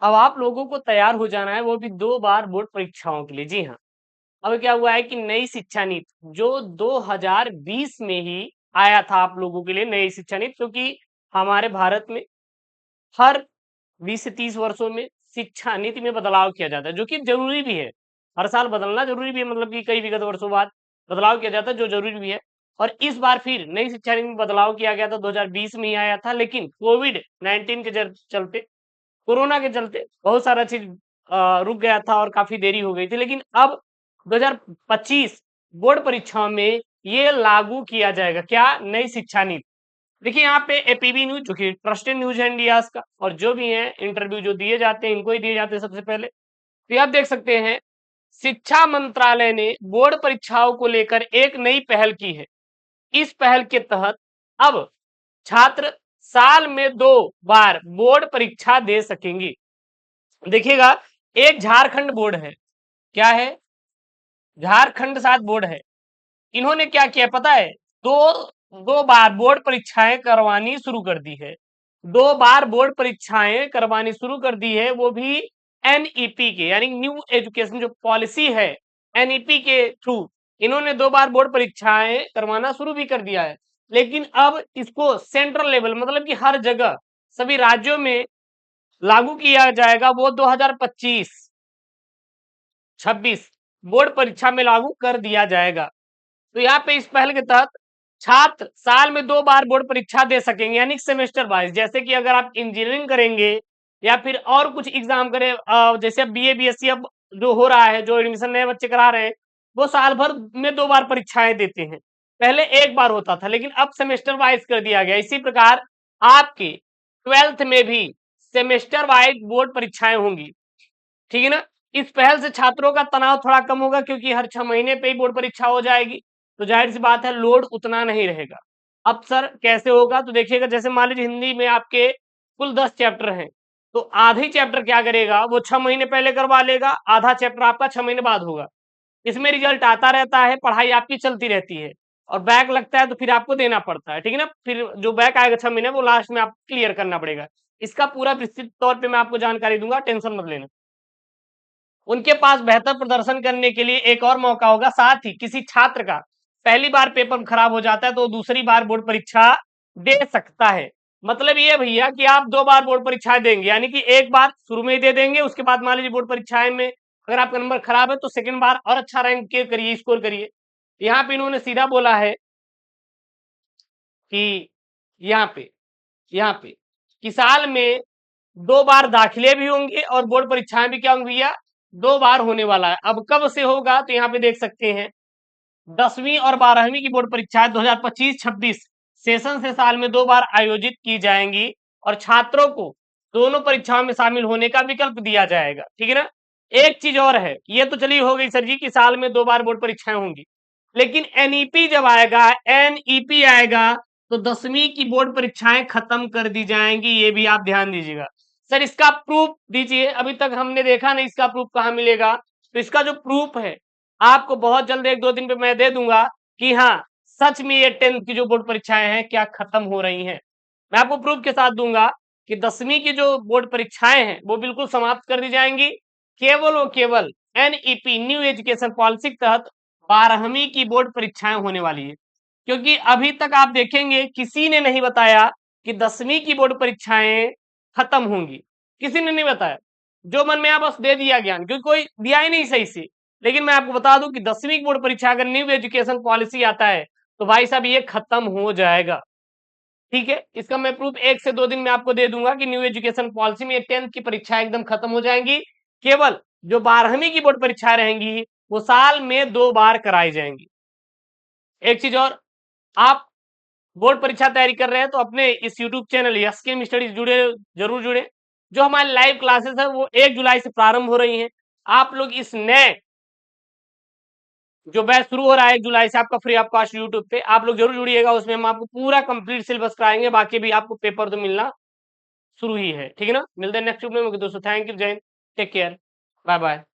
अब आप लोगों को तैयार हो जाना है, वो भी 2 बार बोर्ड परीक्षाओं के लिए। जी हाँ, अब क्या हुआ है कि नई शिक्षा नीति जो 2020 में ही आया था आप लोगों के लिए, नई शिक्षा नीति, क्योंकि हमारे भारत में हर 20 से 30 वर्षों में शिक्षा नीति में बदलाव किया जाता है, जो कि जरूरी भी है। हर साल बदलना जरूरी भी है, मतलब कि कई विगत वर्षों बाद बदलाव किया जाता है, जो जरूरी भी है। और इस बार फिर नई शिक्षा नीति में बदलाव किया गया था, 2020 में ही आया था, लेकिन कोविड 19 के चलते, कोरोना के चलते बहुत सारा चीज रुक गया था और काफी देरी हो गई थी। लेकिन अब 2025 बोर्ड परीक्षाओं में ये लागू किया जाएगा। क्या? नई शिक्षा नीति। देखिए यहाँ पे एपीबी न्यूज, जो कि ट्रस्टेड न्यूज है इंडिया का, और जो भी है इंटरव्यू जो दिए जाते हैं इनको ही दिए जाते हैं सबसे पहले। तो आप देख सकते हैं, शिक्षा मंत्रालय ने बोर्ड परीक्षाओं को लेकर एक नई पहल की है। इस पहल के तहत अब छात्र साल में 2 बार बोर्ड परीक्षा दे सकेंगे। देखिएगा, एक झारखंड बोर्ड है। क्या है? झारखंड साथ बोर्ड है। इन्होंने क्या किया पता है? दो दो बार बोर्ड परीक्षाएं करवानी शुरू कर दी है। 2 बार बोर्ड परीक्षाएं करवानी शुरू कर दी है, वो भी एनईपी के, यानी न्यू एजुकेशन जो पॉलिसी है, एनईपी के थ्रू इन्होंने 2 बार बोर्ड परीक्षाएं करवाना शुरू भी कर दिया है। लेकिन अब इसको सेंट्रल लेवल, मतलब कि हर जगह सभी राज्यों में लागू किया जाएगा, वो 2025-26 बोर्ड परीक्षा में लागू कर दिया जाएगा। तो यहाँ पे इस पहल के तहत छात्र साल में 2 बार बोर्ड परीक्षा दे सकेंगे, यानी सेमेस्टर वाइज। जैसे कि अगर आप इंजीनियरिंग करेंगे या फिर और कुछ एग्जाम करें, जैसे अब बीए बीएससी अब जो हो रहा है, जो एडमिशन नए बच्चे करा रहे हैं, वो साल भर में 2 बार परीक्षाएं देते हैं। पहले एक बार होता था, लेकिन अब सेमेस्टर वाइज कर दिया गया। इसी प्रकार आपके 12th में भी सेमेस्टर वाइज बोर्ड परीक्षाएं होंगी। ठीक है ना? इस पहल से छात्रों का तनाव थोड़ा कम होगा, क्योंकि हर 6 महीने पे ही बोर्ड परीक्षा हो जाएगी, तो जाहिर सी बात है लोड उतना नहीं रहेगा। अब सर कैसे होगा? तो देखिएगा, जैसे मान लीजिए हिंदी में आपके कुल 10 चैप्टर हैं, तो आधे चैप्टर क्या करेगा, वो 6 महीने पहले करवा लेगा, आधा चैप्टर आपका 6 महीने बाद होगा। इसमें रिजल्ट आता रहता है, पढ़ाई आपकी चलती रहती है, और बैक लगता है तो फिर आपको देना पड़ता है। ठीक है ना? फिर जो बैक आएगा 6 महीने, वो लास्ट में आपको क्लियर करना पड़ेगा। इसका पूरा विस्तृत तौर पे मैं आपको जानकारी दूंगा, टेंशन मत लेना। उनके पास बेहतर प्रदर्शन करने के लिए एक और मौका होगा। साथ ही किसी छात्र का पहली बार पेपर खराब हो जाता है तो दूसरी बार बोर्ड परीक्षा दे सकता है। मतलब ये भैया कि आप 2 बार बोर्ड परीक्षाएं देंगे, यानी कि एक बार शुरू में ही दे देंगे, उसके बाद मान लीजिए बोर्ड परीक्षाएं में अगर आपका नंबर खराब है तो सेकंड बार और अच्छा रैंक करिए, स्कोर करिए। यहाँ पे इन्होंने सीधा बोला है कि यहाँ पे कि साल में 2 बार दाखिले भी होंगे और बोर्ड परीक्षाएं भी क्या होंगी भैया? 2 बार होने वाला है। अब कब से होगा? तो यहाँ पे देख सकते हैं, 10वीं और 12वीं की बोर्ड परीक्षाएं 2025-26 सेशन से साल में 2 बार आयोजित की जाएंगी, और छात्रों को दोनों परीक्षाओं में शामिल होने का विकल्प दिया जाएगा। ठीक है ना? एक चीज और है, ये तो चलिए हो गई सर जी कि साल में 2 बार बोर्ड परीक्षाएं होंगी, लेकिन एनईपी जब आएगा, एनईपी आएगा, तो 10वीं की बोर्ड परीक्षाएं खत्म कर दी जाएंगी। ये भी आप ध्यान दीजिएगा। सर इसका प्रूफ दीजिए, अभी तक हमने देखा नहीं इसका प्रूफ कहाँ मिलेगा। तो इसका जो प्रूफ है आपको बहुत जल्द 1-2 दिन पे मैं दे दूंगा कि हाँ सच में ये 10th की जो बोर्ड परीक्षाएं हैं क्या खत्म हो रही हैं। मैं आपको प्रूफ के साथ दूंगा कि 10वीं की जो बोर्ड परीक्षाएं हैं वो बिल्कुल समाप्त कर दी जाएंगी। केवल और केवल एनईपी, न्यू एजुकेशन पॉलिसी के तहत 12वीं की बोर्ड परीक्षाएं होने वाली है। क्योंकि अभी तक आप देखेंगे किसी ने नहीं बताया कि 10वीं की बोर्ड परीक्षाएं खत्म होंगी, किसी ने नहीं बताया। जो मन में आया बस दे दिया ज्ञान, क्योंकि कोई दिया ही नहीं सही से। लेकिन मैं आपको बता दूं कि 10वीं की बोर्ड परीक्षा अगर न्यू एजुकेशन पॉलिसी आता है तो भाई साहब ये खत्म हो जाएगा। ठीक है? इसका मैं प्रूफ 1 से 2 दिन में आपको दे दूंगा कि न्यू एजुकेशन पॉलिसी में 10th की परीक्षा एकदम खत्म हो जाएंगी। केवल जो 12वीं की बोर्ड परीक्षा रहेंगी वो साल में 2 बार कराई जाएंगी। एक चीज और, आप बोर्ड परीक्षा तैयारी कर रहे हैं तो अपने इस यूट्यूब चैनल एसकेएम स्टडीज जुड़े, जरूर जुड़े। जो हमारी लाइव क्लासेस है वो 1 जुलाई से प्रारंभ हो रही हैं। आप लोग इस नए जो बैच शुरू हो रहा है 1 जुलाई से आपका फ्री ऑफ कॉस्ट यूट्यूब पे, आप लोग जरूर जुड़िएगा। उसमें हम आपको पूरा कंप्लीट सिलेबस कराएंगे, बाकी भी आपको पेपर तो मिलना शुरू ही है। ठीक है ना? मिलते हैं नेक्स्ट वीडियो में दोस्तों। थैंक यू, जय हिंद, टेक केयर, बाय बाय।